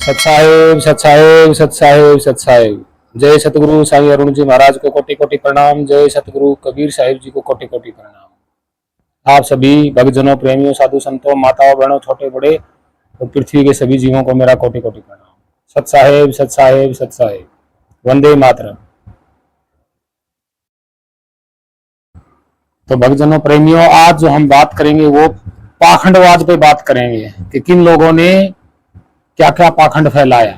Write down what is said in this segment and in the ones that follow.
सत साहेब सत साहेब सत साहेब सत साहेब। जय सतगुरु साईं अरुण जी महाराज को कोटि कोटि प्रणाम। जय सतगुरु कबीर साहिब जी को कोटि कोटि प्रणाम। आप सभी भक्तजनों, प्रेमियों, साधु संतों, माताओं, बहनों, छोटे बड़े और पृथ्वी के सभी जीवों को मेरा कोटि कोटि प्रणाम। सत साहेब सत साहेब सत साहेब। वंदे मातरम। तो भक्तजनों, प्रेमियों, आज जो हम बात करेंगे वो पाखंडवाद पे बात करेंगे कि किन लोगों ने क्या क्या पाखंड फैलाया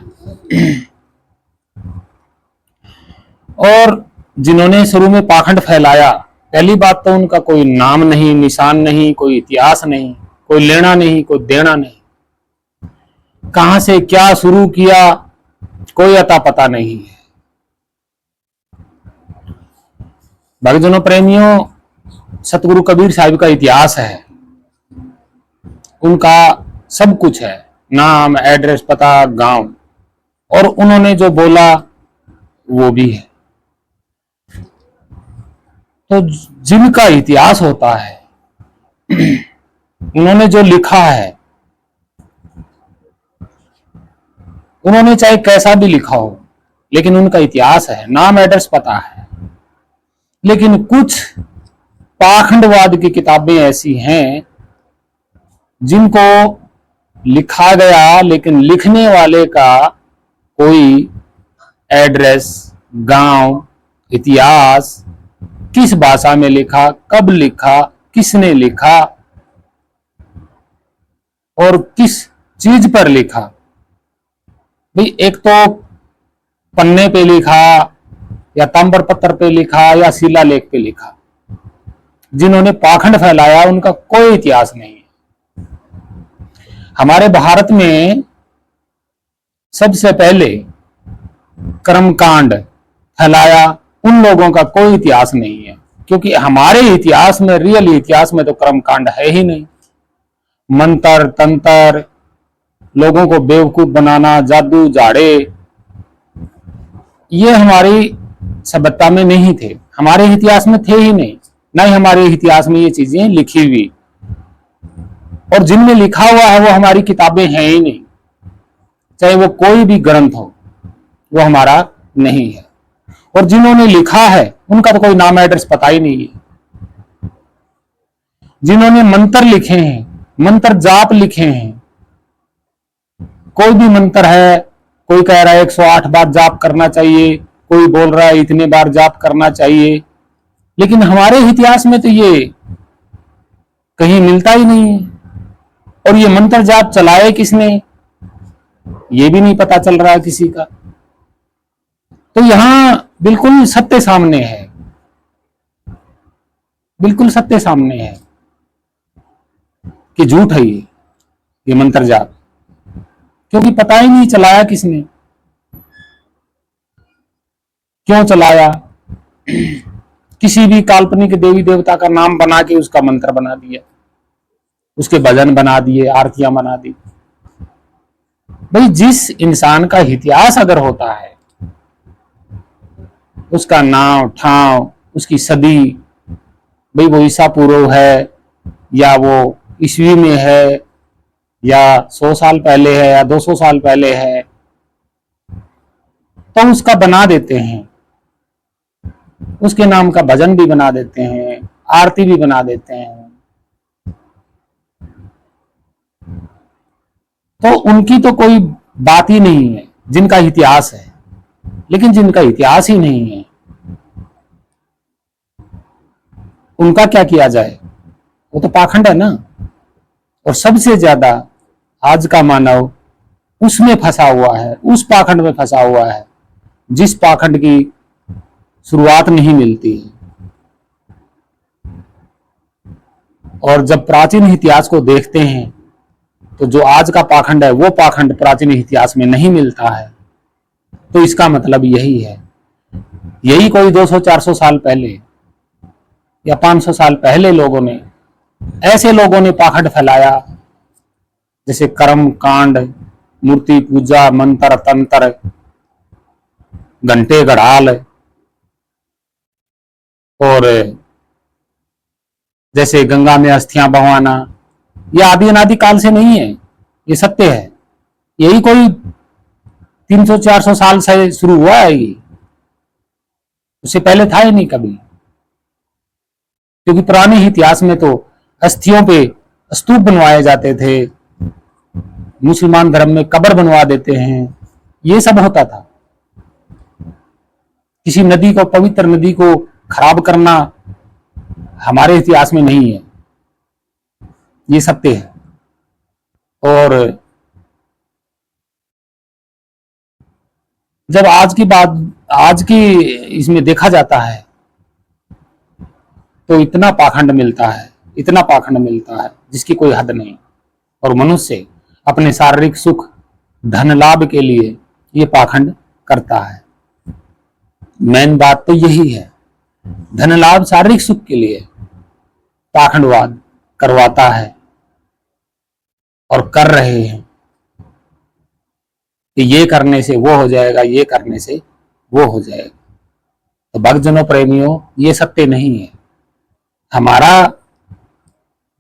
और जिन्होंने शुरू में पाखंड फैलाया, पहली बात तो उनका कोई नाम नहीं, निशान नहीं, कोई इतिहास नहीं, कोई लेना नहीं, कोई देना नहीं। कहां से क्या शुरू किया कोई अता पता नहीं है। भक्तजनों, प्रेमियों, सतगुरु कबीर साहिब का इतिहास है, उनका सब कुछ है, नाम, एड्रेस, पता, गांव, और उन्होंने जो बोला वो भी है। तो जिनका इतिहास होता है, उन्होंने जो लिखा है, उन्होंने चाहे कैसा भी लिखा हो, लेकिन उनका इतिहास है, नाम, एड्रेस, पता है। लेकिन कुछ पाखंडवाद की किताबें ऐसी हैं जिनको लिखा गया, लेकिन लिखने वाले का कोई एड्रेस, गांव, इतिहास, किस भाषा में लिखा, कब लिखा, किसने लिखा और किस चीज पर लिखा। भाई, एक तो पन्ने पे लिखा या ताम्र पत्थर पे लिखा या शिलालेख पे लिखा। जिन्होंने पाखंड फैलाया उनका कोई इतिहास नहीं है। हमारे भारत में सबसे पहले कर्मकांड फैलाया उन लोगों का कोई इतिहास नहीं है, क्योंकि हमारे इतिहास में, रियल इतिहास में तो कर्मकांड है ही नहीं। मंत्र तंत्र, लोगों को बेवकूफ बनाना, जादू झाड़े, ये हमारी सभ्यता में नहीं थे, हमारे इतिहास में थे ही नहीं, ना ही हमारे इतिहास में ये चीजें लिखी हुई। और जिनमें लिखा हुआ है वो हमारी किताबें हैं ही नहीं, चाहे वो कोई भी ग्रंथ हो, वो हमारा नहीं है। और जिन्होंने लिखा है उनका तो कोई नाम, एड्रेस पता ही नहीं है। जिन्होंने मंत्र लिखे हैं, मंत्र जाप लिखे हैं, कोई भी मंत्र है, कोई कह रहा है 108 बार जाप करना चाहिए, कोई बोल रहा है इतने बार जाप करना चाहिए, लेकिन हमारे इतिहास में तो ये कहीं मिलता ही नहीं है। और ये मंत्र जाप चलाए किसने, ये भी नहीं पता चल रहा है किसी का। तो यहां बिल्कुल सत्य सामने है, बिल्कुल सत्य सामने है कि झूठ है ये मंत्र जाप, क्योंकि पता ही नहीं चलाया किसने, क्यों चलाया। किसी भी काल्पनिक देवी देवता का नाम बना के उसका मंत्र बना दिया, उसके भजन बना दिए, आरतियां बना दी। भाई, जिस इंसान का इतिहास अगर होता है, उसका नाम, ठाव, उसकी सदी, भाई वो ईसा पूर्व है या वो ईस्वी में है या 100 साल पहले है या 200 साल पहले है, तो उसका बना देते हैं, उसके नाम का भजन भी बना देते हैं, आरती भी बना देते हैं। तो उनकी तो कोई बात ही नहीं है जिनका इतिहास है। लेकिन जिनका इतिहास ही नहीं है उनका क्या किया जाए, वो तो पाखंड है ना। और सबसे ज्यादा आज का मानव उसमें फंसा हुआ है, उस पाखंड में फंसा हुआ है जिस पाखंड की शुरुआत नहीं मिलती है। और जब प्राचीन इतिहास को देखते हैं तो जो आज का पाखंड है वो पाखंड प्राचीन इतिहास में नहीं मिलता है। तो इसका मतलब यही है, यही कोई 200-400 साल पहले या 500 साल पहले ऐसे लोगों ने पाखंड फैलाया, जैसे कर्म कांड, मूर्ति पूजा, मंत्र तंत्र, घंटे घड़ाल, और जैसे गंगा में अस्थियां बहवाना, ये आदि अनादि काल से नहीं है, ये सत्य है। यही कोई 300-400 साल से शुरू हुआ है ये, उससे पहले था ही नहीं कभी। क्योंकि पुराने इतिहास में तो अस्थियों पे स्तूप बनवाए जाते थे, मुसलमान धर्म में कब्र बनवा देते हैं, ये सब होता था। किसी नदी को, पवित्र नदी को खराब करना हमारे इतिहास में नहीं है, ये सत्य है। और जब आज की इसमें देखा जाता है तो इतना पाखंड मिलता है, इतना पाखंड मिलता है जिसकी कोई हद नहीं। और मनुष्य अपने शारीरिक सुख, धन लाभ के लिए ये पाखंड करता है। मेन बात तो यही है, धन लाभ शारीरिक सुख के लिए पाखंडवाद करवाता है और कर रहे हैं कि ये करने से वो हो जाएगा, ये करने से वो हो जाएगा। तो भक्तजनों, प्रेमियों, ये सत्य नहीं है। हमारा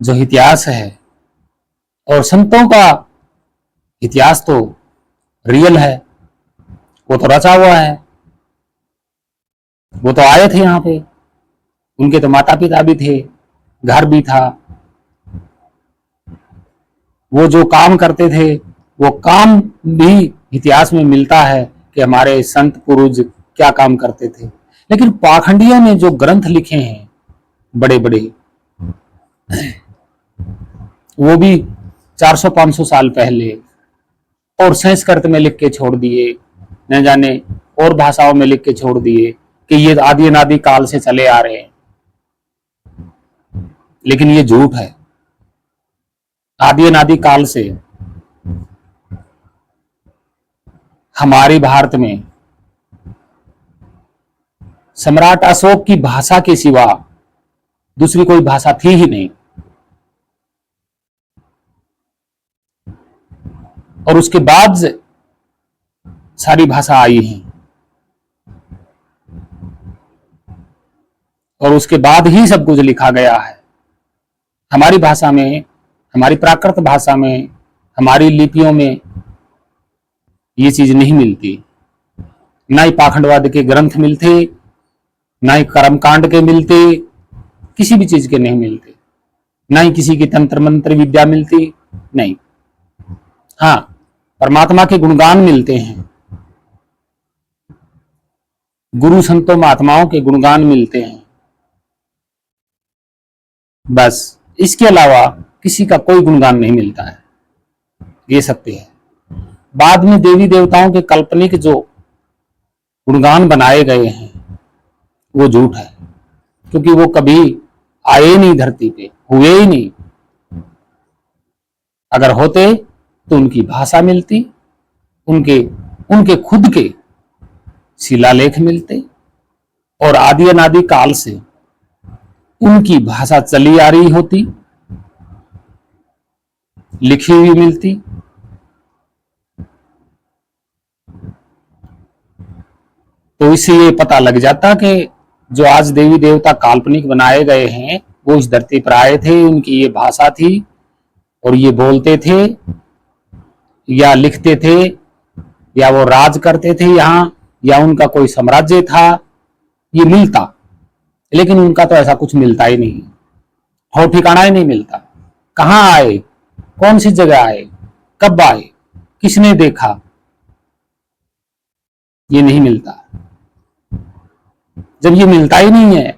जो इतिहास है और संतों का इतिहास तो रियल है, वो तो रचा हुआ है। वो तो आए थे यहाँ पे, उनके तो माता पिता भी थे, घर भी था। वो जो काम करते थे वो काम भी इतिहास में मिलता है कि हमारे संत पुरुष क्या काम करते थे। लेकिन पाखंडियों ने जो ग्रंथ लिखे हैं बड़े बड़े, वो भी 400-500 साल पहले, और संस्कृत में लिख के छोड़ दिए, न जाने और भाषाओं में लिख के छोड़ दिए कि ये आदि अनादि काल से चले आ रहे हैं। लेकिन ये झूठ है। आदि अनादि काल से हमारे भारत में सम्राट अशोक की भाषा के सिवा दूसरी कोई भाषा थी ही नहीं। और उसके बाद सारी भाषा आई है, और उसके बाद ही सब कुछ लिखा गया है। हमारी भाषा में, हमारी प्राकृत भाषा में, हमारी लिपियों में ये चीज नहीं मिलती। ना ही पाखंडवाद के ग्रंथ मिलते, ना ही कर्मकांड के मिलते, किसी भी चीज के नहीं मिलते। ना ही किसी की तंत्र मंत्र विद्या मिलती, नहीं। हाँ, परमात्मा के गुणगान मिलते हैं, गुरु संतों महात्माओं के गुणगान मिलते हैं, बस। इसके अलावा किसी का कोई गुणगान नहीं मिलता है, ये सत्य है। बाद में देवी देवताओं के काल्पनिक जो गुणगान बनाए गए हैं वो झूठ है, क्योंकि वो कभी आए नहीं, धरती पे हुए ही नहीं। अगर होते तो उनकी भाषा मिलती, उनके उनके खुद के शिलालेख मिलते, और आदि अनादि काल से उनकी भाषा चली आ रही होती, लिखी हुई मिलती। तो इससे ये पता लग जाता कि जो आज देवी देवता काल्पनिक बनाए गए हैं वो इस धरती पर आए थे, उनकी ये भाषा थी, और ये बोलते थे या लिखते थे, या वो राज करते थे यहाँ, या उनका कोई साम्राज्य था, ये मिलता। लेकिन उनका तो ऐसा कुछ मिलता ही नहीं, हो ठिकाना ही नहीं मिलता। कहाँ आए, कौन सी जगह आए, कब आए, किसने देखा, ये नहीं मिलता। जब ये मिलता ही नहीं है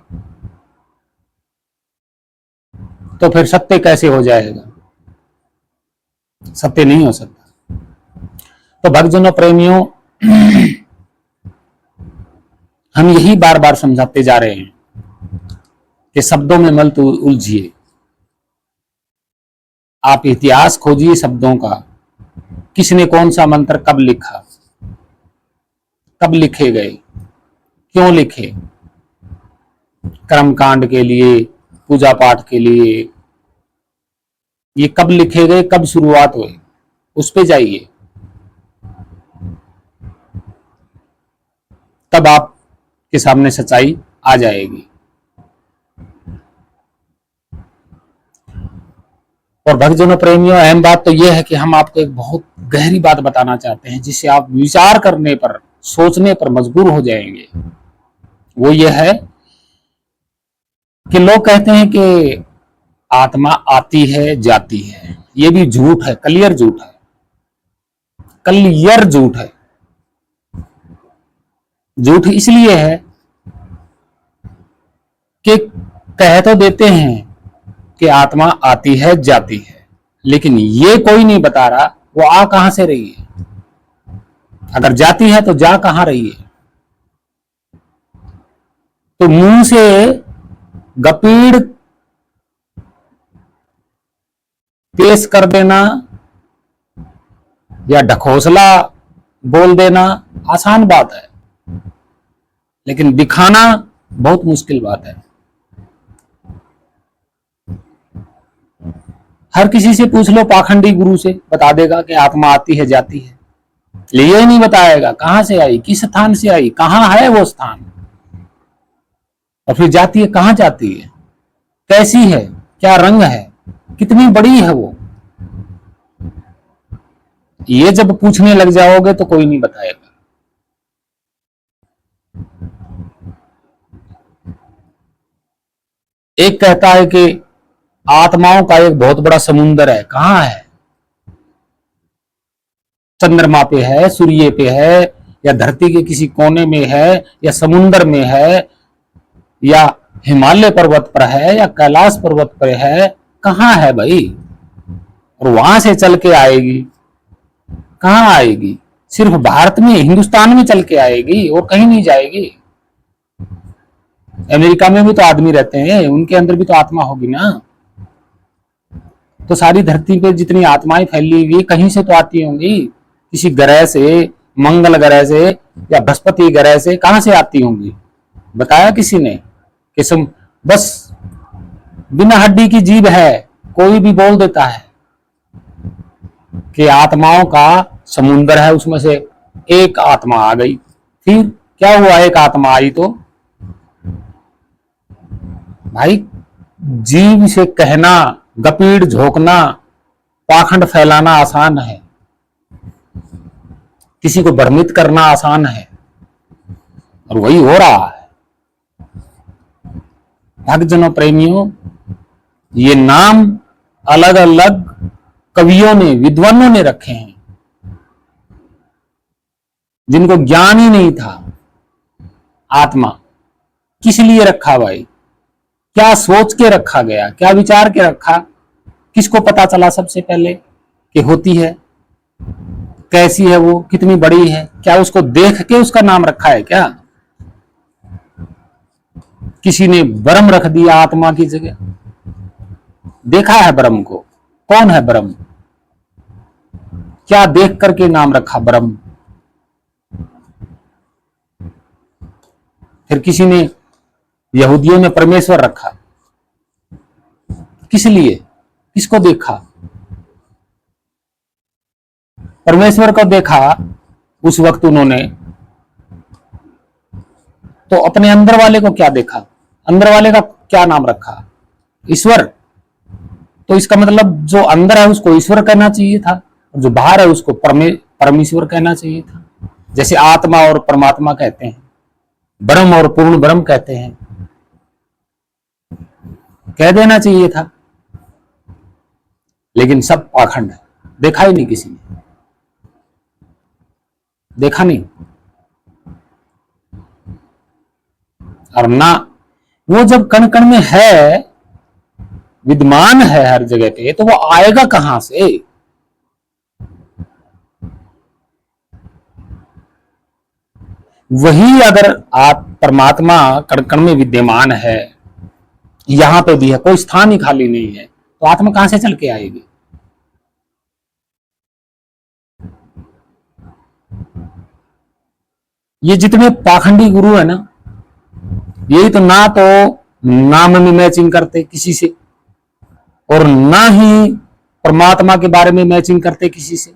तो फिर सत्य कैसे हो जाएगा? सत्य नहीं हो सकता। तो भक्तजनों, प्रेमियों, हम यही बार बार समझाते जा रहे हैं कि शब्दों में मत उलझिए। आप इतिहास खोजिए शब्दों का, किसने कौन सा मंत्र कब लिखा, कब लिखे गए, क्यों लिखे, कर्मकांड के लिए, पूजा पाठ के लिए, ये कब लिखे गए, कब शुरुआत हुई, उस पे जाइए। तब आपके सामने सच्चाई आ जाएगी। और भक्तजनों प्रेमियों, अहम बात तो यह है कि हम आपको एक बहुत गहरी बात बताना चाहते हैं जिससे आप विचार करने पर, सोचने पर मजबूर हो जाएंगे। वो ये है कि लोग कहते हैं कि आत्मा आती है जाती है। ये भी झूठ है, क्लियर झूठ है, क्लियर झूठ है। झूठ इसलिए है कि कह तो देते हैं कि आत्मा आती है जाती है, लेकिन ये कोई नहीं बता रहा वो आ कहां से रही है। अगर जाती है तो जा कहां रही है। तो मुंह से गपीड़ पेश कर देना या ढकोसला बोल देना आसान बात है, लेकिन दिखाना बहुत मुश्किल बात है। हर किसी से पूछ लो, पाखंडी गुरु से, बता देगा कि आत्मा आती है जाती है, ये नहीं बताएगा कहां से आई, किस स्थान से आई, कहां है वो स्थान, और फिर जाती है कहां जाती है, कैसी है, क्या रंग है, कितनी बड़ी है वो। ये जब पूछने लग जाओगे तो कोई नहीं बताएगा। एक कहता है कि आत्माओं का एक बहुत बड़ा समुंदर है। कहां है? चंद्रमा पे है, सूर्य पे है, या धरती के किसी कोने में है, या समुंदर में है, या हिमालय पर्वत पर है, या कैलाश पर्वत पर है। कहां है भाई? और वहां से चल के आएगी, कहां आएगी? सिर्फ भारत में, हिंदुस्तान में चल के आएगी और कहीं नहीं जाएगी। अमेरिका में भी तो आदमी रहते हैं, उनके अंदर भी तो आत्मा होगी ना। तो सारी धरती पे जितनी आत्माएं फैली हुई कहीं से तो आती होंगी, किसी ग्रह से, मंगल ग्रह से या बृहस्पति ग्रह से, कहां से आती होंगी? बताया किसी ने? कि बस बिना हड्डी की जीभ है, कोई भी बोल देता है कि आत्माओं का समुंदर है, उसमें से एक आत्मा आ गई। फिर क्या हुआ? एक आत्मा आई तो भाई, जीव से कहना, गपीड़ झोंकना, पाखंड फैलाना आसान है, किसी को भ्रमित करना आसान है, और वही हो रहा है। भक्तजनों प्रेमियों, ये नाम अलग अलग कवियों ने, विद्वानों ने रखे हैं, जिनको ज्ञान ही नहीं था। आत्मा किस लिए रखा भाई? क्या सोच के रखा गया, क्या विचार के रखा? किसको पता चला सबसे पहले कि होती है? कैसी है वो, कितनी बड़ी है? क्या उसको देख के उसका नाम रखा है क्या? किसी ने ब्रह्म रख दिया आत्मा की जगह। देखा है ब्रह्म को? कौन है ब्रह्म? क्या देख करके नाम रखा ब्रह्म? फिर किसी ने, यहूदियों ने परमेश्वर रखा। किस लिए? किसको देखा? परमेश्वर को देखा उस वक्त उन्होंने, तो अपने अंदर वाले को क्या देखा? अंदर वाले का क्या नाम रखा? ईश्वर। तो इसका मतलब जो अंदर है उसको ईश्वर कहना चाहिए था, और जो बाहर है उसको परमेश्वर कहना चाहिए था। जैसे आत्मा और परमात्मा कहते हैं, ब्रह्म और पूर्ण ब्रह्म कहते हैं, कह देना चाहिए था। लेकिन सब पाखंड है, देखा ही नहीं किसी ने, देखा नहीं। और ना वो जब कण कण में है, विद्यमान है हर जगह पे, तो वो आएगा कहां से? वही अगर आप परमात्मा कण कण में विद्यमान है, यहां पे भी है, कोई स्थान ही खाली नहीं है, तो आत्मा कहां से चल के आएगी? ये जितने पाखंडी गुरु है ना, यही तो ना तो नाम में मैचिंग करते किसी से, और ना ही परमात्मा के बारे में मैचिंग करते किसी से,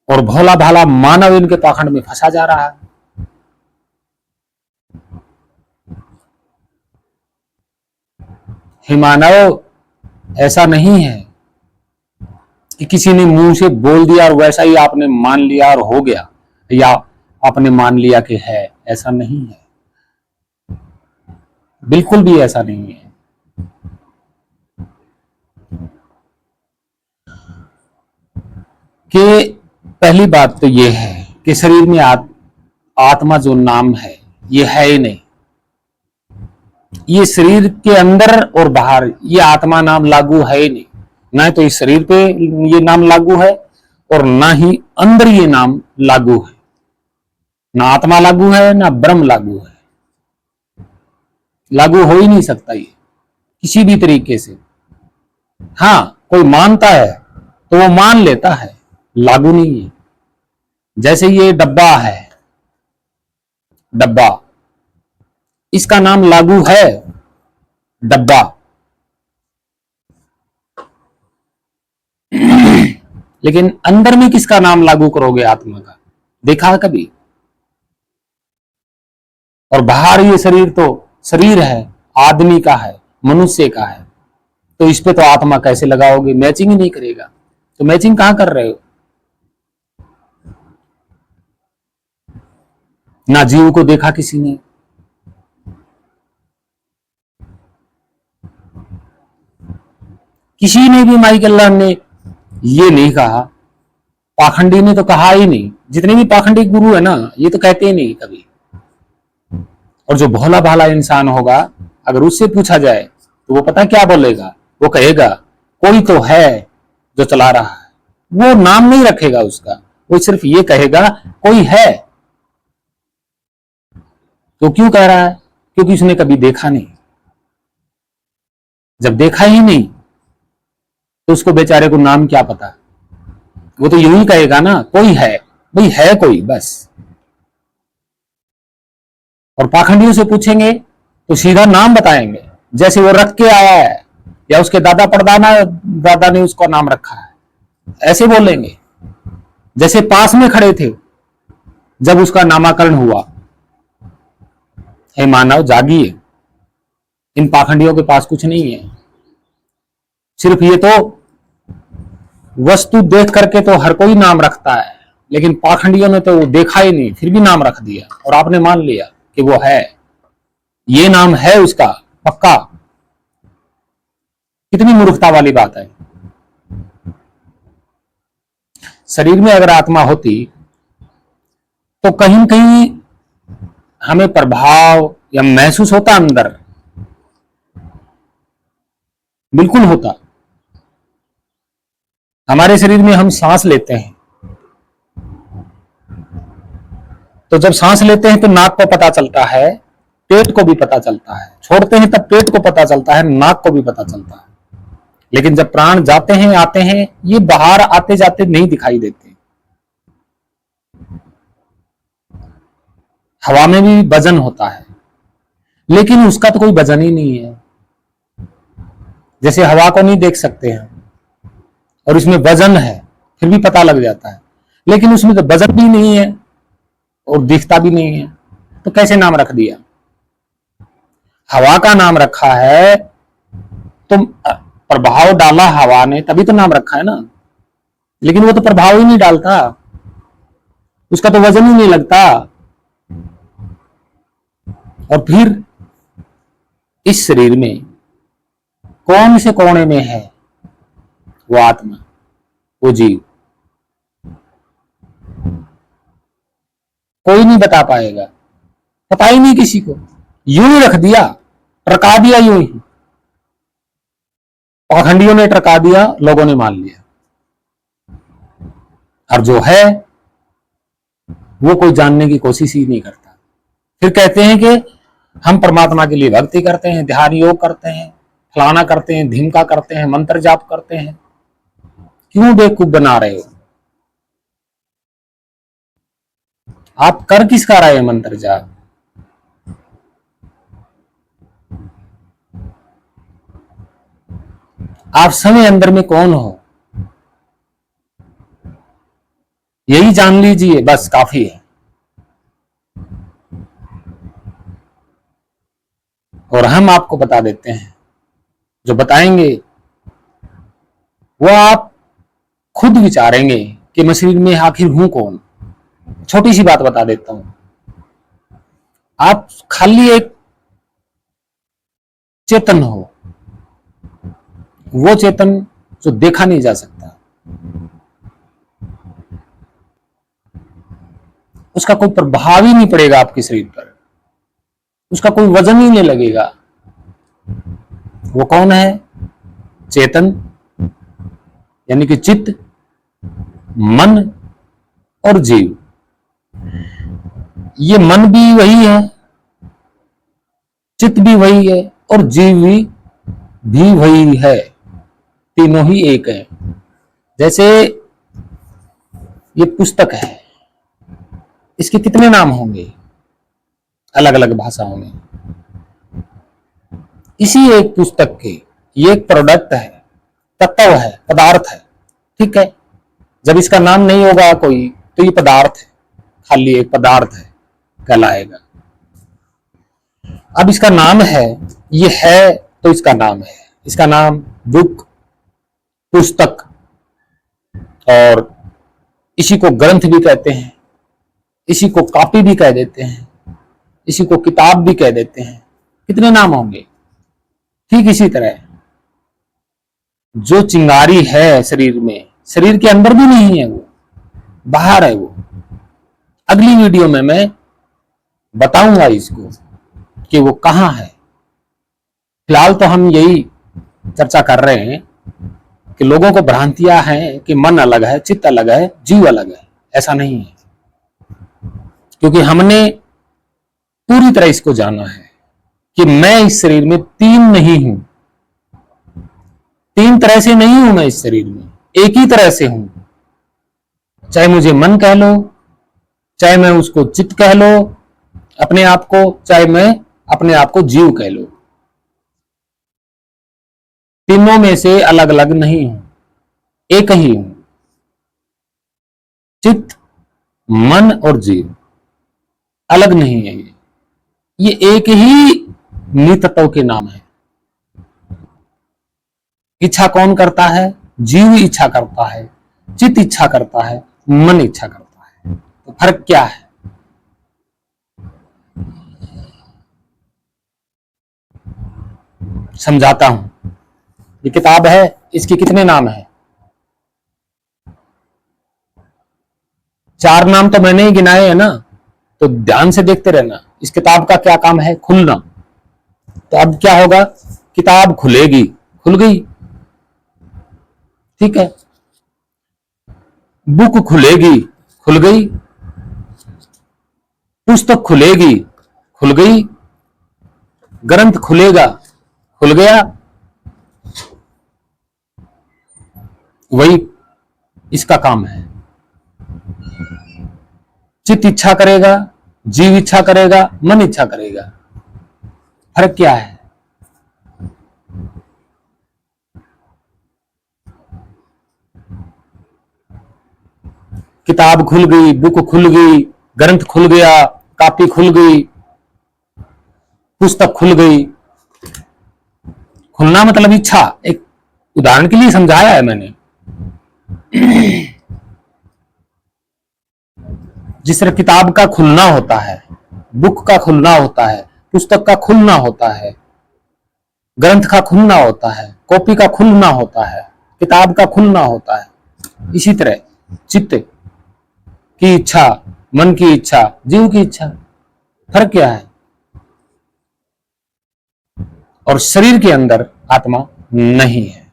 और भोला भाला मानव इनके पाखंड में फंसा जा रहा है। हे मानव, ऐसा नहीं है कि किसी ने मुंह से बोल दिया और वैसा ही आपने मान लिया और हो गया, या आपने मान लिया कि है। ऐसा नहीं है, बिल्कुल भी ऐसा नहीं है। कि पहली बात तो यह है कि शरीर में आत्मा जो नाम है ये है ही नहीं। ये शरीर के अंदर और बाहर ये आत्मा नाम लागू है ही नहीं। ना तो इस शरीर पे ये नाम लागू है और ना ही अंदर ये नाम लागू है। ना आत्मा लागू है, ना ब्रह्म लागू है। लागू हो ही नहीं सकता ये किसी भी तरीके से। हाँ, कोई मानता है तो वो मान लेता है, लागू नहीं है। जैसे ये डब्बा है, डब्बा, इसका नाम लागू है, डब्बा। लेकिन अंदर में किसका नाम लागू करोगे? आत्मा का। देखा कभी? और बाहर ये शरीर तो शरीर है, आदमी का है, मनुष्य का है, तो इस पे तो आत्मा कैसे लगाओगे? मैचिंग ही नहीं करेगा। तो मैचिंग कहां कर रहे हो? ना जीव को देखा किसी ने, किसी ने भी माइक अल्लाह ने ये नहीं कहा। पाखंडी ने तो कहा ही नहीं। जितने भी पाखंडी गुरु है ना, ये तो कहते ही नहीं कभी। और जो भोला भाला इंसान होगा, अगर उससे पूछा जाए तो वो पता क्या बोलेगा? वो कहेगा कोई तो है जो चला रहा है। वो नाम नहीं रखेगा उसका, वो सिर्फ ये कहेगा कोई है। तो क्यों कह रहा है? क्योंकि उसने कभी देखा नहीं। जब देखा ही नहीं तो उसको बेचारे को नाम क्या पता। वो तो यूं ही कहेगा ना, कोई है, भाई है कोई, बस। और पाखंडियों से पूछेंगे तो सीधा नाम बताएंगे, जैसे वो रख के आया है या उसके दादा परदादा दादा ने उसको नाम रखा है, ऐसे बोलेंगे। जैसे पास में खड़े थे जब उसका नामाकरण हुआ। हे मानव, जागिए। इन पाखंडियों के पास कुछ नहीं है। सिर्फ ये तो वस्तु देख करके तो हर कोई नाम रखता है, लेकिन पाखंडियों ने तो वो देखा ही नहीं, फिर भी नाम रख दिया और आपने मान लिया कि वो है। ये नाम है उसका पक्का। कितनी मूर्खता वाली बात है। शरीर में अगर आत्मा होती तो कहीं न कहीं हमें प्रभाव या महसूस होता अंदर, बिल्कुल होता। हमारे शरीर में हम सांस लेते हैं, तो जब सांस लेते हैं तो नाक को पता चलता है, पेट को भी पता चलता है। छोड़ते हैं तब पेट को पता चलता है, नाक को भी पता चलता है। लेकिन जब प्राण जाते हैं आते हैं, ये बाहर आते जाते नहीं दिखाई देते। हवा में भी वजन होता है, लेकिन उसका तो कोई वजन ही नहीं है। जैसे हवा को नहीं देख सकते हैं और इसमें वजन है, फिर भी पता लग जाता है, लेकिन उसमें तो वजन भी नहीं है और दिखता भी नहीं है, तो कैसे नाम रख दिया? हवा का नाम रखा है तो प्रभाव डाला हवा ने, तभी तो नाम रखा है ना। लेकिन वो तो प्रभाव ही नहीं डालता, उसका तो वजन ही नहीं लगता। और फिर इस शरीर में कौन से कोने में है वो आत्मा, वो जीव? कोई नहीं बता पाएगा, पता ही नहीं किसी को। यूं ही रख दिया, टरका दिया यूं ही। पाखंडियों ने टरका दिया, लोगों ने मान लिया। और जो है वो कोई जानने की कोशिश ही नहीं करता। फिर कहते हैं कि हम परमात्मा के लिए भक्ति करते हैं, ध्यान योग करते हैं, फलाना करते हैं, धिमका करते हैं, मंत्र जाप करते हैं। क्यों बेवकूफ बना रहे हो? आप कर किसका रहे हैं मंत्र जाप? आप समय अंदर में कौन हो, यही जान लीजिए, बस काफी है। और हम आपको बता देते हैं जो बताएंगे वो आप खुद विचारेंगे कि मैं शरीर में आखिर हूं कौन। छोटी सी बात बता देता हूं, आप खाली एक चेतन हो, वो चेतन जो देखा नहीं जा सकता, उसका कोई प्रभाव ही नहीं पड़ेगा आपके शरीर पर, उसका कोई वजन ही नहीं लगेगा। वो कौन है? चेतन, यानी कि चित्त, मन और जीव। ये मन भी वही है, चित्त भी वही है और जीव भी वही है, तीनों ही एक है। जैसे ये पुस्तक है, इसके कितने नाम होंगे अलग अलग भाषाओं में। इसी एक पुस्तक के ये एक प्रोडक्ट है, तत्व है, पदार्थ है, ठीक है। जब इसका नाम नहीं होगा कोई तो ये पदार्थ है, खाली एक पदार्थ है कहलाएगा। अब इसका नाम है, ये है तो इसका नाम है, इसका नाम बुक, पुस्तक, और इसी को ग्रंथ भी कहते हैं, इसी को कॉपी भी कह देते हैं, इसी को किताब भी कह देते हैं। कितने नाम होंगे। ठीक इसी तरह जो चिंगारी है शरीर में, शरीर के अंदर भी नहीं है, वो बाहर है। वो अगली वीडियो में मैं बताऊंगा इसको कि वो कहां है। फिलहाल तो हम यही चर्चा कर रहे हैं कि लोगों को भ्रांतियां हैं कि मन अलग है, चित्त अलग है, जीव अलग है। ऐसा नहीं है, क्योंकि हमने पूरी तरह इसको जाना है कि मैं इस शरीर में तीन नहीं हूं, तीन तरह से नहीं हूं मैं इस शरीर में, एक ही तरह से हूं। चाहे मुझे मन कह लो, चाहे मैं उसको चित्त कह लो अपने आप को, चाहे मैं अपने आप को जीव कह लो, तीनों में से अलग अलग नहीं हूं, एक ही हूं। चित्त, मन और जीव अलग नहीं है। ये एक ही नितत्व के नाम है। इच्छा कौन करता है? जीव इच्छा करता है, चित्त इच्छा करता है, मन इच्छा करता है। तो फर्क क्या है? समझाता हूं। ये किताब है, इसके कितने नाम है? 4 नाम तो मैंने ही गिनाए हैं ना, तो ध्यान से देखते रहना। इस किताब का क्या काम है? खुलना। तो अब क्या होगा? किताब खुलेगी, खुल गई, ठीक है। बुक खुलेगी, खुल गई। पुस्तक खुलेगी, खुल गई। ग्रंथ खुलेगा, खुल गया। वही इसका काम है। चित्त इच्छा करेगा, जीव इच्छा करेगा, मन इच्छा करेगा। फर्क क्या है? किताब खुल गई, बुक खुल गई, ग्रंथ खुल गया, कॉपी खुल गई, पुस्तक खुल गई। खुलना मतलब इच्छा। एक उदाहरण के लिए समझाया है मैंने। जिस तरह किताब का खुलना होता है, बुक का खुलना होता है, पुस्तक का खुलना होता है, ग्रंथ का खुलना होता है, कॉपी का खुलना होता है, किताब का खुलना होता है, इसी तरह चित्त की इच्छा, मन की इच्छा, जीव की इच्छा। फर्क क्या है? और शरीर के अंदर आत्मा नहीं है,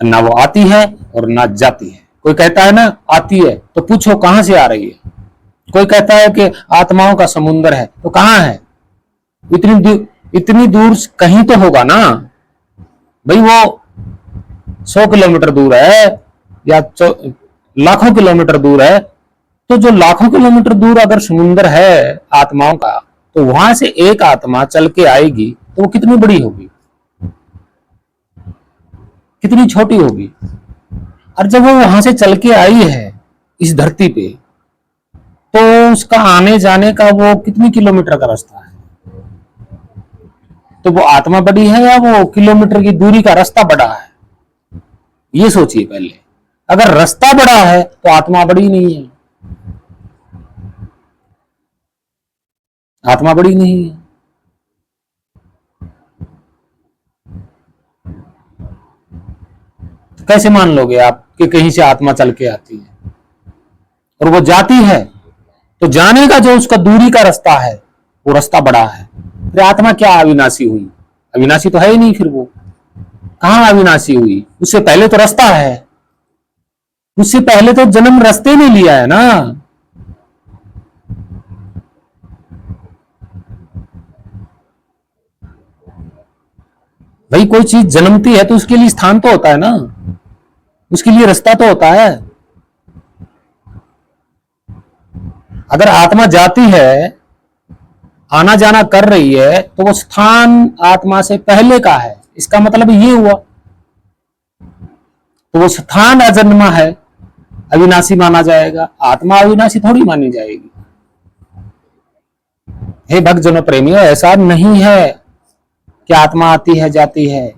ना वो आती है और ना जाती है। कोई कहता है ना आती है, तो पूछो कहां से आ रही है। कोई कहता है कि आत्माओं का समुद्र है, तो कहां है? इतनी दूर कहीं तो होगा ना भाई। वो 100 किलोमीटर दूर है या लाखों किलोमीटर दूर है, तो जो लाखों किलोमीटर दूर अगर समुद्र है आत्माओं का, तो वहां से एक आत्मा चल के आएगी तो वो कितनी बड़ी होगी, कितनी छोटी होगी। और जब वो वहां से चल के आई है इस धरती पे, तो उसका आने जाने का वो कितनी किलोमीटर का रास्ता है। तो वो आत्मा बड़ी है या वो किलोमीटर की दूरी का रास्ता बड़ा है? ये सोचिए पहले। अगर रास्ता बड़ा है तो आत्मा बड़ी नहीं है, आत्मा बड़ी नहीं है। तो कैसे मान लोगे आप कि कहीं से आत्मा चल के आती है? और वो जाती है तो जाने का जो उसका दूरी का रास्ता है वो रास्ता बड़ा है। फिर आत्मा क्या अविनाशी हुई? अविनाशी तो है ही नहीं। फिर वो कहां अविनाशी हुई? उससे पहले तो रास्ता है, उससे पहले तो जन्म रास्ते ने लिया है ना। भाई कोई चीज जन्मती है तो उसके लिए स्थान तो होता है ना, उसके लिए रास्ता तो होता है। अगर आत्मा जाती है, आना जाना कर रही है, तो वो स्थान आत्मा से पहले का है, इसका मतलब ये हुआ। तो वो स्थान अजन्मा है, अविनाशी माना जाएगा, आत्मा अविनाशी थोड़ी मानी जाएगी। हे भक्तजनों प्रेमियों, ऐसा नहीं है कि आत्मा आती है जाती है।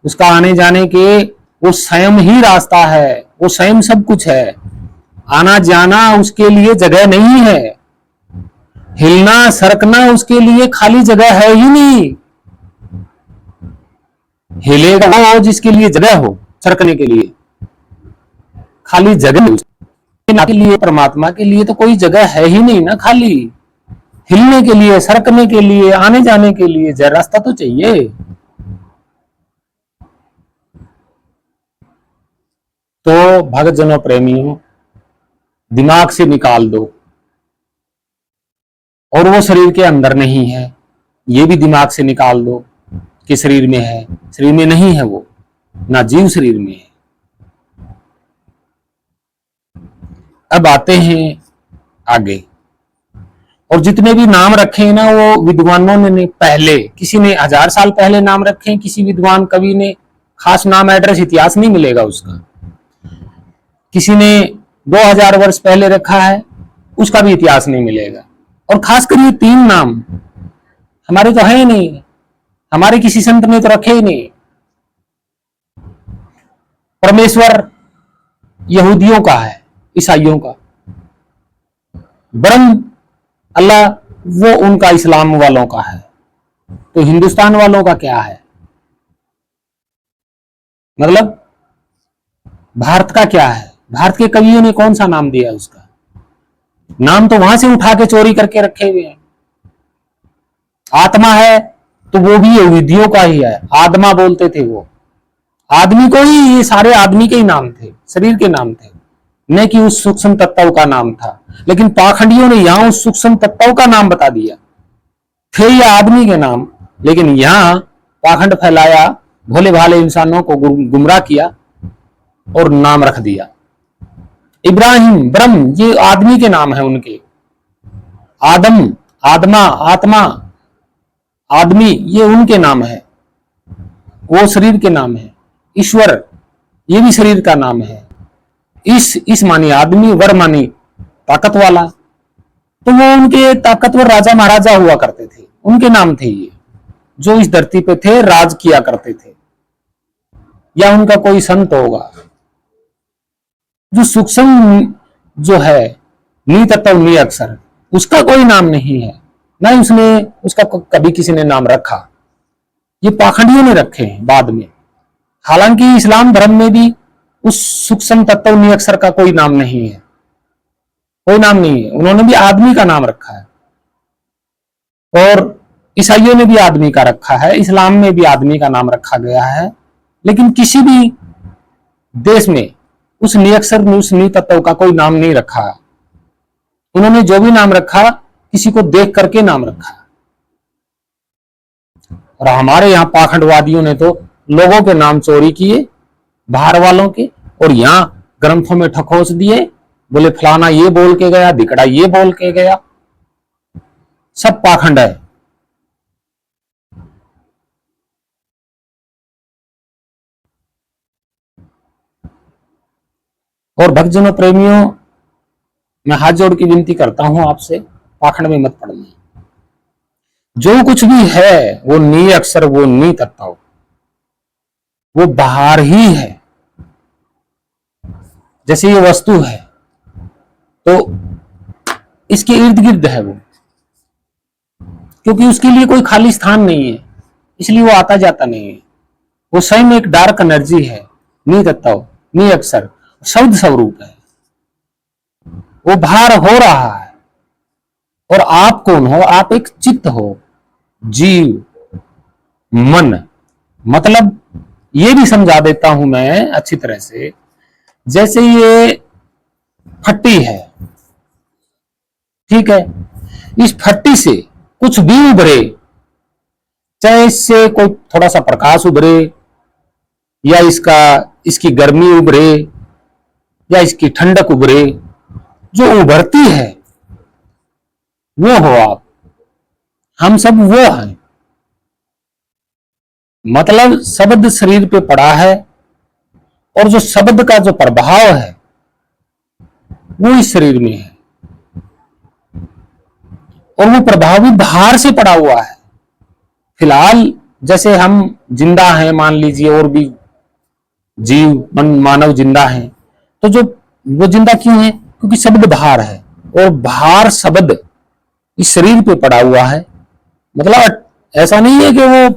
उसका आने जाने के वो स्वयं ही रास्ता है, वो स्वयं सब कुछ है। आना जाना उसके लिए जगह नहीं है, हिलना सरकना उसके लिए खाली जगह है ही नहीं। हिलेगा वो जिसके लिए जगह हो सरकने के लिए, खाली जगह के लिए, परमात्मा के लिए तो कोई जगह है ही नहीं ना। खाली हिलने के लिए, सरकने के लिए, आने जाने के लिए जरा रास्ता तो चाहिए। तो भक्तजनों प्रेमियों, दिमाग से निकाल दो। और वो शरीर के अंदर नहीं है, ये भी दिमाग से निकाल दो कि शरीर में है। शरीर में नहीं है वो, ना जीव शरीर में है। अब आते हैं आगे। और जितने भी नाम रखे हैं ना, वो विद्वानों ने पहले, किसी ने 1000 साल पहले नाम रखे हैं, किसी विद्वान कवि ने खास नाम, एड्रेस, इतिहास नहीं मिलेगा उसका। किसी ने 2000 वर्ष पहले रखा है, उसका भी इतिहास नहीं मिलेगा। और खासकर ये 3 नाम हमारे तो है ही नहीं, हमारे किसी संत ने तो रखे ही नहीं। परमेश्वर यहूदियों का है, ईसाइयों का। ब्रह्म अल्लाह वो उनका इस्लाम वालों का है। तो हिंदुस्तान वालों का क्या है? मतलब भारत का क्या है? भारत के कवियों ने कौन सा नाम दिया उसका? नाम तो वहां से उठा के चोरी करके रखे हुए हैं। आत्मा है तो वो भी यहूदियों का ही है, आदमा बोलते थे वो। आदमी को ही, ये सारे आदमी के ही नाम थे, शरीर के नाम थे, न कि उस सूक्ष्म तत्व का नाम था। लेकिन पाखंडियों ने यहां उस सूक्ष्म तत्व का नाम बता दिया। थे ये आदमी के नाम, लेकिन यहां पाखंड फैलाया, भोले भाले इंसानों को गुमराह किया और नाम रख दिया। इब्राहिम, ब्रह्म, ये आदमी के नाम है उनके। आदम, आत्मा, आत्मा, आदमी, ये उनके नाम है, वो शरीर के नाम है। ईश्वर, ये भी शरीर का नाम है। इस मानी आदमी, वर मानी ताकत वाला। तो वो उनके ताकतवर राजा महाराजा हुआ करते थे, उनके नाम थे ये, जो इस धरती पे थे, राज किया करते थे। या उनका कोई संत होगा। जो सूक्ष्म जो है, नी तत्व नी अक्षर, उसका कोई नाम नहीं है, ना ही उसने उसका कभी किसी ने नाम रखा। ये पाखंडियों ने रखे हैं बाद में। हालांकि इस्लाम धर्म में भी उस सूक्ष्म तत्व नी अक्षर का कोई नाम नहीं है, कोई नाम नहीं है। उन्होंने भी आदमी का नाम रखा है, और ईसाइयों ने भी आदमी का रखा है, इस्लाम में भी आदमी का नाम रखा गया है। लेकिन किसी भी देश में उस निअक्षर, उस नी तत्व का कोई नाम नहीं रखा। उन्होंने जो भी नाम रखा, किसी को देख करके नाम रखा। और हमारे यहाँ पाखंडवादियों ने तो लोगों के नाम चोरी किए, बाहर वालों के, और यहाँ ग्रंथों में ठकोस दिए। बोले फलाना ये बोल के गया, दिकड़ा ये बोल के गया। सब पाखंड है। और भक्तजनों प्रेमियों, मैं हाथ जोड़ की विनती करता हूं आपसे, पाखंड में मत पड़ना। जो कुछ भी है वो नी अक्षर, वो नी तत्व, वो बाहर ही है। जैसे ये वस्तु है तो इसके इर्द गिर्द है वो, क्योंकि उसके लिए कोई खाली स्थान नहीं है, इसलिए वो आता जाता नहीं है। वो स्वयं एक डार्क एनर्जी है, नी तत्व, नी अक्षर, शब्द स्वरूप है। वो बाहर हो रहा है। और आप कौन हो? आप एक चित्त हो, जीव, मन। मतलब ये भी समझा देता हूं मैं अच्छी तरह से। जैसे ये फट्टी है, ठीक है, इस फट्टी से कुछ भी उभरे, चाहे इससे कोई थोड़ा सा प्रकाश उभरे, या इसकी गर्मी उभरे, या इसकी ठंडक उभरे, जो उभरती है वो हो आप। हम सब वो हैं। मतलब शब्द शरीर पे पड़ा है, और जो शब्द का जो प्रभाव है वो इस शरीर में है, और वो प्रभाव भी बाहर से पड़ा हुआ है। फिलहाल जैसे हम जिंदा हैं, मान लीजिए, और भी जीव मानव जिंदा हैं, तो जो वो जिंदा क्यों है? क्योंकि शब्द बाहर है, और बाहर शब्द इस शरीर पे पड़ा हुआ है। मतलब ऐसा नहीं है कि वो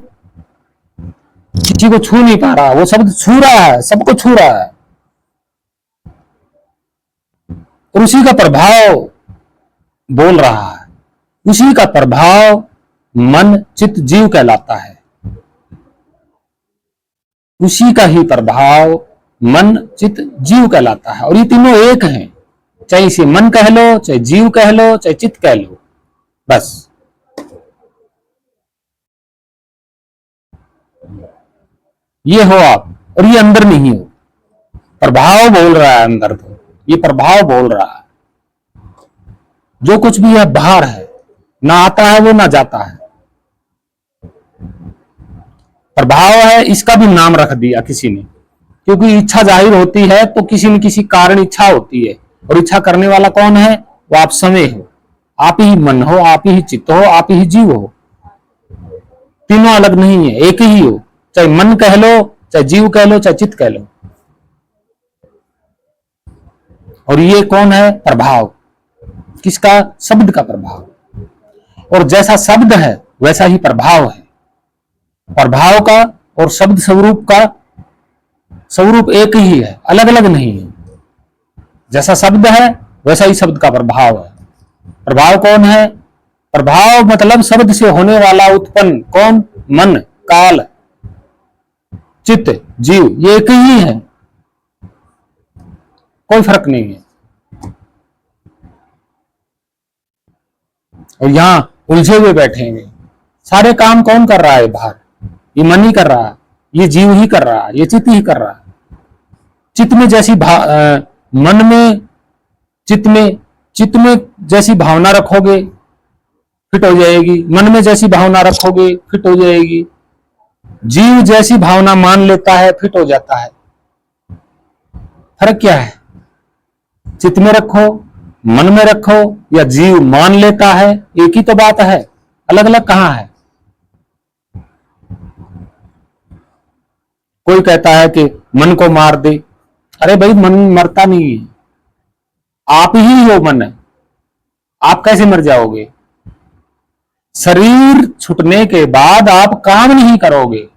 किसी को छू नहीं पा रहा, वो शब्द छू रहा है, सबको छू रहा है। और उसी का प्रभाव बोल रहा है, उसी का प्रभाव मन चित्त जीव कहलाता है। उसी का ही प्रभाव मन चित्त जीव कहलाता है। और ये तीनों एक हैं, चाहे इसे मन कह लो, चाहे जीव कह लो, चाहे चित्त कह लो, बस। ये हो आप, और ये अंदर नहीं हो। प्रभाव बोल रहा है अंदर, तो ये प्रभाव बोल रहा है। जो कुछ भी है बाहर है, ना आता है वो, ना जाता है। प्रभाव है, इसका भी नाम रख दिया किसी ने, क्योंकि इच्छा जाहिर होती है तो किसी न किसी कारण इच्छा होती है। और इच्छा करने वाला कौन है? वो आप समय हो, आप ही मन हो, आप ही चित्त हो, आप ही जीव हो। तीनों अलग नहीं है, एक ही हो। चाहे मन कह लो, चाहे जीव कह लो, चाहे चित्त कह लो। और ये कौन है? प्रभाव। किसका? शब्द का प्रभाव। और जैसा शब्द है वैसा ही प्रभाव है। प्रभाव का और शब्द स्वरूप का स्वरूप एक ही है, अलग अलग नहीं है। जैसा शब्द है वैसा ही शब्द का प्रभाव है। प्रभाव कौन है? प्रभाव मतलब शब्द से होने वाला उत्पन्न। कौन? मन, काल, चित्त, जीव, ये एक ही है, कोई फर्क नहीं है। और यहां उलझे हुए बैठेंगे। सारे काम कौन कर रहा है बाहर? ये मन ही कर रहा है, ये जीव ही कर रहा है, ये चित्त ही कर रहा है। चित्त में जैसी मन में, चित्त में जैसी भावना रखोगे फिट हो जाएगी, मन में जैसी भावना रखोगे फिट हो जाएगी। जीव जैसी भावना मान लेता है फिट हो जाता है। फर्क क्या है? चित्त में रखो, मन में रखो, या जीव मान लेता है, एक ही तो बात है, अलग अलग कहां है? कोई कहता है कि मन को मार दे। अरे भाई, मन मरता नहीं है, आप ही हो मन। आप कैसे मर जाओगे? शरीर छूटने के बाद आप काम नहीं करोगे,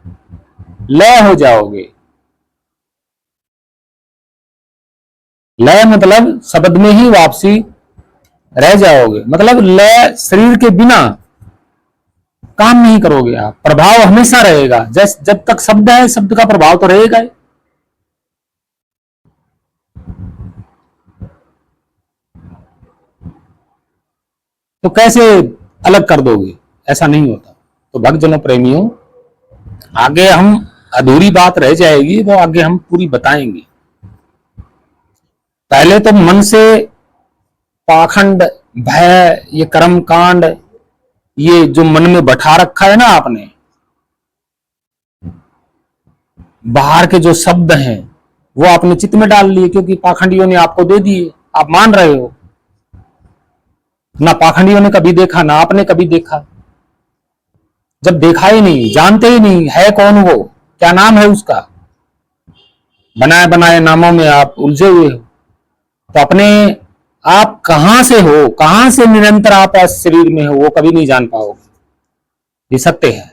लय हो जाओगे। लय मतलब शब्द में ही वापसी रह जाओगे। मतलब लय, शरीर के बिना काम नहीं करोगे आप। प्रभाव हमेशा रहेगा। जब तक शब्द है, शब्द का प्रभाव तो रहेगा ही। तो कैसे अलग कर दोगे? ऐसा नहीं होता। तो भक्तजनों, प्रेमियों, आगे हम अधूरी बात रह जाएगी, वो आगे हम पूरी बताएंगे। पहले तो मन से पाखंड, भय, ये कर्म कांड, ये जो मन में बैठा रखा है ना आपने, बाहर के जो शब्द हैं वो आपने चित्त में डाल लिए, क्योंकि पाखंडियों ने आपको दे दिए, आप मान रहे हो। ना पाखंडियों ने कभी देखा, ना आपने कभी देखा। जब देखा ही नहीं, जानते ही नहीं है कौन वो, क्या नाम है उसका, बनाए बनाए नामों में आप उलझे हुए हो। तो अपने आप कहां से हो, कहां से निरंतर आप इस शरीर में हो, वो कभी नहीं जान पाओगे। ये सत्य है।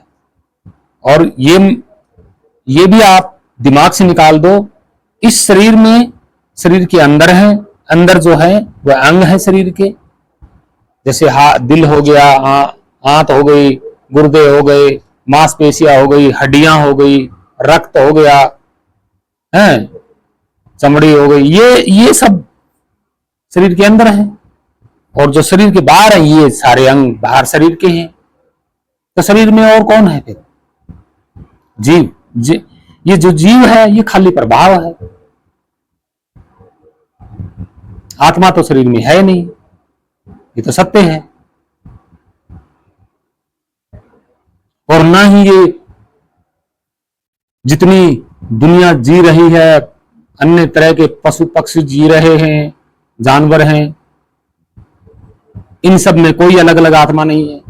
और ये भी आप दिमाग से निकाल दो, इस शरीर में, शरीर के अंदर है, अंदर जो है वह अंग है शरीर के, जैसे दिल हो गया, आंत हो गई, गुर्दे हो गए, मांसपेशियां हो गई, हड्डियां हो गई, रक्त हो गया है, चमड़ी हो गई, ये सब शरीर के अंदर है। और जो शरीर के बाहर है, ये सारे अंग बाहर शरीर के हैं। तो शरीर में और कौन है फिर? जीव। ये जो जीव है ये खाली प्रभाव है, आत्मा तो शरीर में है नहीं, ये तो सत्य है। और ना ही ये जितनी दुनिया जी रही है, अन्य तरह के पशु पक्षी जी रहे हैं, जानवर हैं, इन सब में कोई अलग अलग आत्मा नहीं है।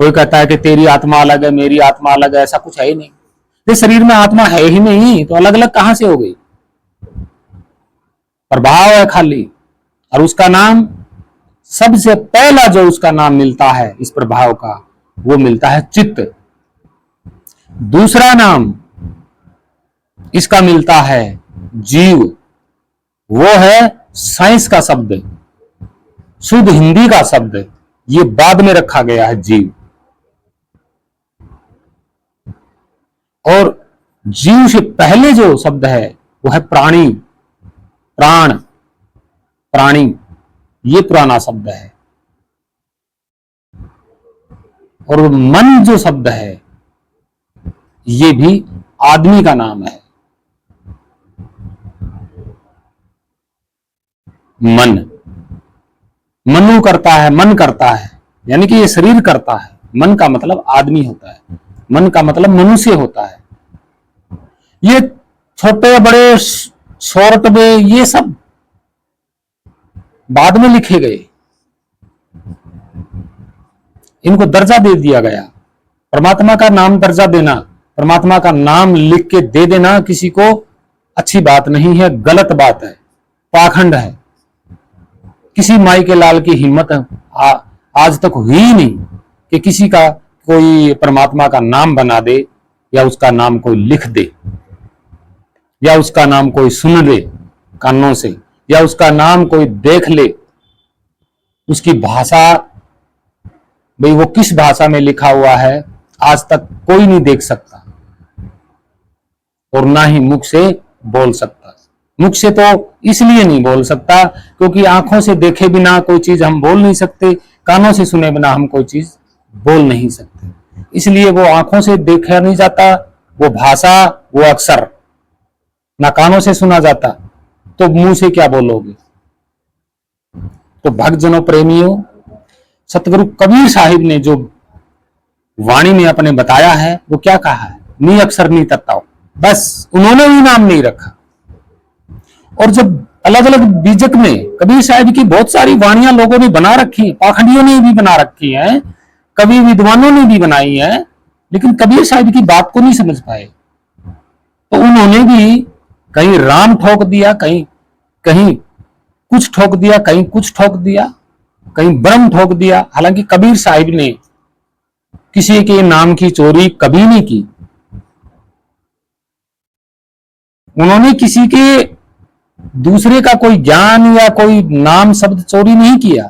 कोई कहता है कि तेरी आत्मा अलग है, मेरी आत्मा अलग है, ऐसा कुछ है ही नहीं। इस शरीर में आत्मा है ही नहीं, तो अलग अलग कहां से हो गई? प्रभाव है खाली। और उसका नाम, सबसे पहला जो उसका नाम मिलता है इस प्रभाव का, वो मिलता है चित्त। दूसरा नाम इसका मिलता है जीव, वो है साइंस का शब्द, शुद्ध हिंदी का शब्द, ये बाद में रखा गया है जीव। और जीव से पहले जो शब्द है वो है प्राणी, प्राण, प्राणी, ये पुराना शब्द है। और मन जो शब्द है ये भी आदमी का नाम है। मन, मनु करता है, मन करता है, यानी कि ये शरीर करता है। मन का मतलब आदमी होता है, मन का मतलब मनुष्य होता है। ये छोटे बड़े शॉर्ट में ये सब बाद में लिखे गए, इनको दर्जा दे दिया गया। परमात्मा का नाम दर्जा देना, परमात्मा का नाम लिख के दे देना किसी को अच्छी बात नहीं है, गलत बात है, पाखंड है। किसी माई के लाल की हिम्मत आज तक हुई ही नहीं कि किसी का कोई परमात्मा का नाम बना दे, या उसका नाम कोई लिख दे, या उसका नाम कोई सुन ले कानों से, या उसका नाम कोई देख ले। उसकी भाषा, भाई वो किस भाषा में लिखा हुआ है आज तक कोई नहीं देख सकता, और ना ही मुख से बोल सकता। मुख से तो इसलिए नहीं बोल सकता क्योंकि आंखों से देखे बिना कोई चीज हम बोल नहीं सकते, कानों से सुने बिना हम कोई चीज बोल नहीं सकते। इसलिए वो आंखों से देखा नहीं जाता, वो भाषा, वो अक्षर ना कानों से सुना जाता, तो मुंह से क्या बोलोगे? तो भक्तजनों, प्रेमियों, सतगुरु कबीर साहिब ने जो वाणी में अपने बताया है वो क्या कहा है? नी अक्षर नी तत्ताओ, बस उन्होंने ही नाम नहीं रखा। और जब अलग अलग बीजक में कबीर साहिब की बहुत सारी वाणियां लोगों ने बना रखी, पाखंडियों ने भी बना रखी हैं, कवि विद्वानों ने भी बनाई है, लेकिन कबीर साहिब की बात को नहीं समझ पाए। तो उन्होंने भी कहीं राम ठोक दिया, कहीं कहीं कुछ ठोक दिया, कहीं कुछ ठोक दिया, कहीं ब्रह्म ठोक दिया। हालांकि कबीर साहिब ने किसी के नाम की चोरी कभी नहीं की, उन्होंने किसी के दूसरे का कोई ज्ञान या कोई नाम शब्द चोरी नहीं किया।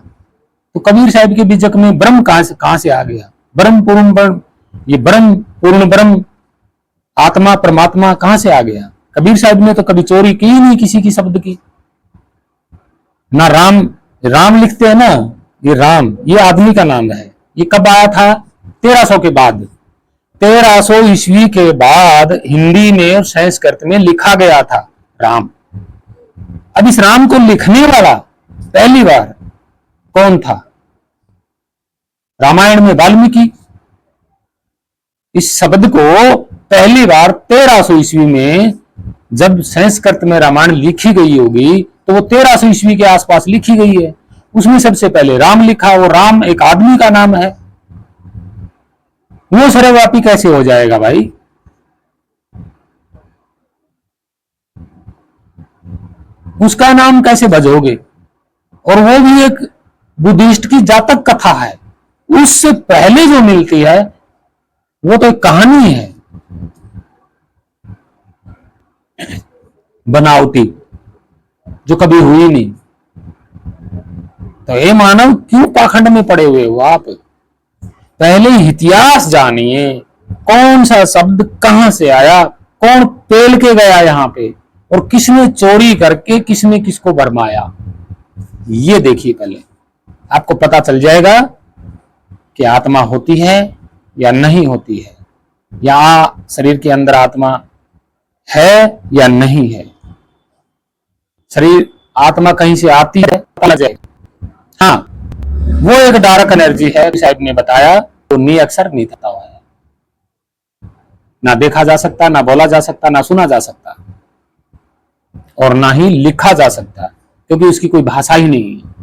तो कबीर साहिब के बीजक में ब्रह्म कहां से आ गया? ब्रह्म पूर्ण ब्रह्म, ये ब्रह्म पूर्ण ब्रह्म, आत्मा परमात्मा कहां से आ गया? कबीर साहिब ने तो कभी चोरी की ही नहीं किसी की शब्द की। ना राम, राम लिखते हैं ना, ये राम, ये आदमी का नाम है। ये कब आया था? 1300 के बाद, 1300 ईस्वी के बाद हिंदी में और संस्कृत में लिखा गया था राम। अब इस राम को लिखने वाला पहली बार कौन था? रामायण में वाल्मीकि। इस शब्द को पहली बार 1300 ईस्वी में जब संस्कृत में रामायण लिखी गई होगी, तो वो 1300 ईस्वी के आसपास लिखी गई है। उसमें सबसे पहले राम लिखा। वो राम एक आदमी का नाम है। वो सर्वव्यापी कैसे हो जाएगा भाई? उसका नाम कैसे भजोगे? और वो भी एक बुद्धिस्ट की जातक कथा है। उससे पहले जो मिलती है वो तो एक कहानी है बनावटी, जो कभी हुई नहीं। तो हे मानव, क्यों पाखंड में पड़े हुए हो आप? पहले इतिहास जानिए, कौन सा शब्द कहां से आया, कौन पेल के गया यहां पे, और किसने चोरी करके किसने किसको भरमाया, ये देखिए पहले। आपको पता चल जाएगा कि आत्मा होती है या नहीं होती है, या शरीर के अंदर आत्मा है या नहीं है। शरीर आत्मा कहीं से आती है पता जाएगा। हाँ, वो एक डार्क एनर्जी है, साहब ने बताया, तो नी अक्षर नहीं था हुआ है, ना देखा जा सकता, ना बोला जा सकता, ना सुना जा सकता, और ना ही लिखा जा सकता, क्योंकि उसकी कोई भाषा ही नहीं है।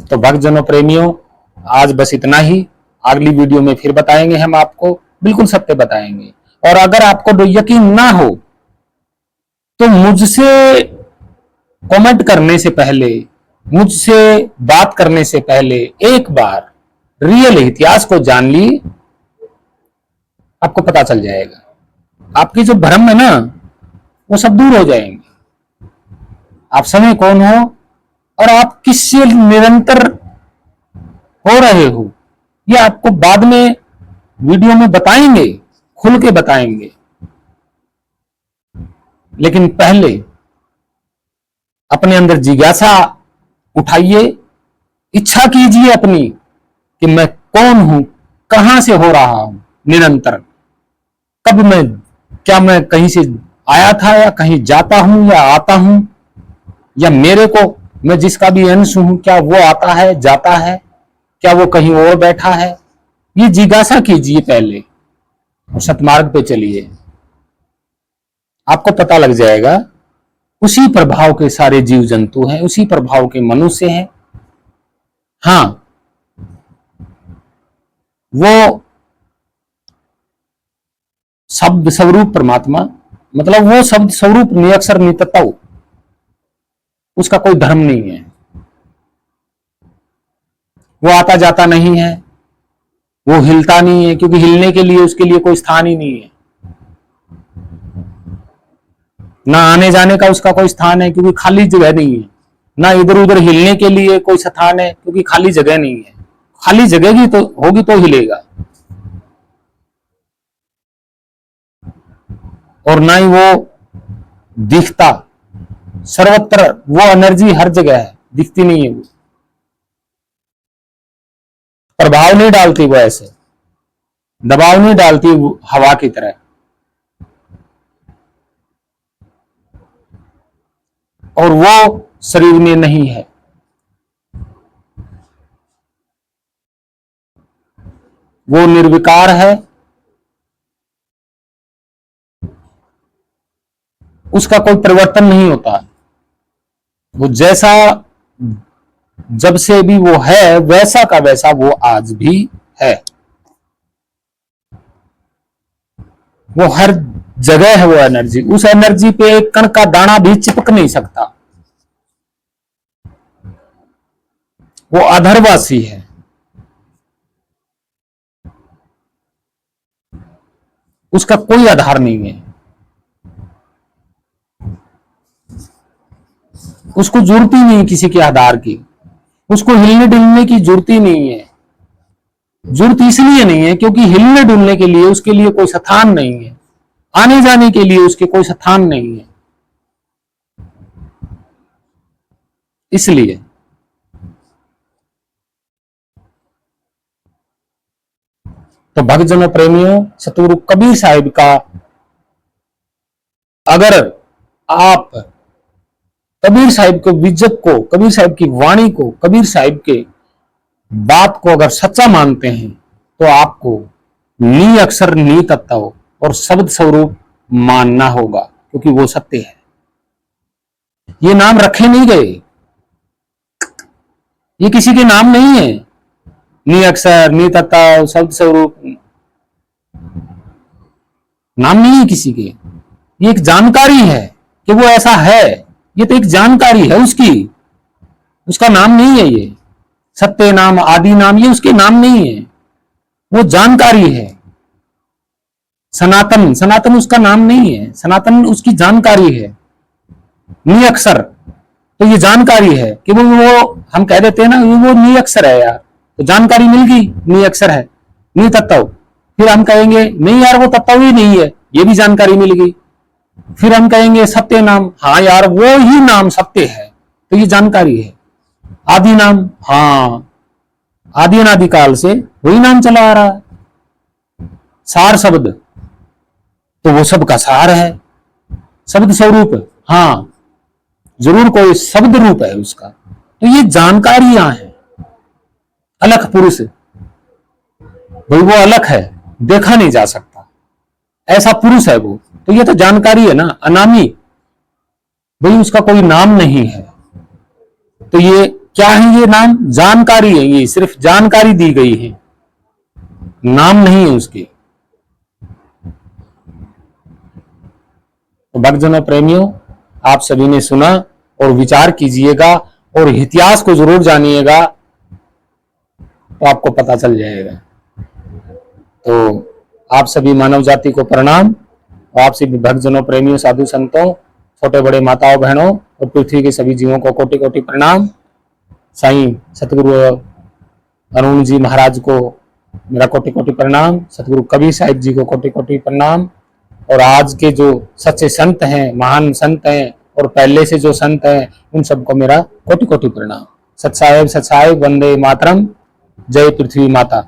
तो भक्तजनों, प्रेमियों, आज बस इतना ही। अगली वीडियो में फिर बताएंगे, हम आपको बिल्कुल सत्य बताएंगे। और अगर आपको यकीन ना हो तो मुझसे कमेंट करने से पहले, मुझसे बात करने से पहले एक बार रियल इतिहास को जान ली, आपको पता चल जाएगा। आपकी जो भ्रम है ना, वो सब दूर हो जाएंगे। आप समय कौन हो और आप किससे निरंतर हो रहे हो, ये आपको बाद में वीडियो में बताएंगे, खुल के बताएंगे। लेकिन पहले अपने अंदर जिज्ञासा उठाइए, इच्छा कीजिए अपनी कि मैं कौन हूं, कहां से हो रहा हूं निरंतर, कब मैं, क्या मैं कहीं से आया था या कहीं जाता हूं या आता हूं, या मेरे को, मैं जिसका भी अंश हूं, क्या वो आता है जाता है, क्या वो कहीं और बैठा है। ये जिज्ञासा कीजिए पहले और सतमार्ग पे चलिए, आपको पता लग जाएगा। उसी प्रभाव के सारे जीव जंतु हैं, उसी प्रभाव के मनुष्य हैं। हाँ, वो शब्द स्वरूप परमात्मा, मतलब वो शब्द स्वरूप निरक्षर नितत्व, उसका कोई धर्म नहीं है। वो आता जाता नहीं है, वो हिलता नहीं है, क्योंकि हिलने के लिए उसके लिए कोई स्थान ही नहीं है। ना आने जाने का उसका कोई स्थान है, क्योंकि खाली जगह नहीं है। ना इधर उधर हिलने के लिए कोई स्थान है, क्योंकि खाली जगह नहीं है। खाली जगह की तो होगी तो हिलेगा। और ना ही वो दिखता, सर्वत्र वो एनर्जी हर जगह है, दिखती नहीं है। वो प्रभाव नहीं डालती, वो ऐसे दबाव नहीं डालती हवा की तरह। और वो शरीर में नहीं है, वो निर्विकार है, उसका कोई परिवर्तन नहीं होता। वो जैसा जब से भी वो है, वैसा का वैसा वो आज भी है। वो हर जगह है वो एनर्जी। उस एनर्जी पे एक कण का दाना भी चिपक नहीं सकता। वो अधरवासी है। उसका कोई आधार नहीं है, उसको जरूरत ही नहीं किसी के आधार की, उसको हिलने डुलने की जरूरत ही नहीं है। जरूरत इसलिए नहीं है क्योंकि हिलने डुलने के लिए उसके लिए कोई स्थान नहीं है, आने जाने के लिए उसके कोई स्थान नहीं है, इसलिए। तो भक्तजनों, प्रेमियों, सतगुरु कबीर साहिब का, अगर आप कबीर साहिब को, विजत को, कबीर साहिब की वाणी को, कबीर साहिब के बात को अगर सच्चा मानते हैं, तो आपको नी अक्षर नी तत्व और शब्द स्वरूप मानना होगा, क्योंकि वो सत्य है। ये नाम रखे नहीं गए, ये किसी के नाम नहीं है। नि अक्षर, नि तत्व, शब्द स्वरूप नाम नहीं है किसी के। ये एक जानकारी है कि वो ऐसा है। ये तो एक जानकारी है उसकी, उसका नाम नहीं है ये। सत्य नाम, आदि नाम, ये उसके नाम नहीं है, वो जानकारी है। सनातन, सनातन उसका नाम नहीं है, सनातन उसकी जानकारी है। निअक्षर, तो ये जानकारी है कि वो हम कह देते हैं ना वो निअक्षर है यार, तो जानकारी मिल गई, निअक्षर है। नि तत्व, फिर हम कहेंगे नहीं यार वो तत्व ही नहीं है, ये भी जानकारी मिल गई। फिर हम कहेंगे सत्य नाम, हाँ यार वो ही नाम सत्य है, तो ये जानकारी है। आदि नाम, हाँ आदि अनादिकाल से वही नाम चला आ रहा है। सार शब्द, तो वो सब का सार है। शब्द स्वरूप, हाँ जरूर कोई शब्द रूप है उसका। तो ये जानकारियां हैं। अलख पुरुष, भाई वो अलख है, देखा नहीं जा सकता, ऐसा पुरुष है वो, तो ये तो जानकारी है ना। अनामी, भाई उसका कोई नाम नहीं है, तो ये क्या है? ये नाम जानकारी है, ये सिर्फ जानकारी दी गई है, नाम नहीं है उसके। तो भक्तजनों प्रेमियों, आप सभी ने सुना और विचार कीजिएगा और इतिहास को जरूर जानिएगा, तो आपको पता चल जाएगा। तो आप सभी मानव जाति को प्रणाम, और आप सभी भक्तजनों प्रेमियों साधु संतों छोटे बड़े माताओं बहनों और पृथ्वी के सभी जीवों को कोटि कोटि प्रणाम। साईं सतगुरु अरुण जी महाराज को मेरा कोटि कोटि प्रणाम, सतगुरु कबीर साहिब जी को कोटि कोटि प्रणाम, और आज के जो सच्चे संत हैं, महान संत हैं, और पहले से जो संत हैं, उन सबको मेरा कोटि कोटि प्रणाम। सत साहेब वंदे मातरम। जय पृथ्वी माता।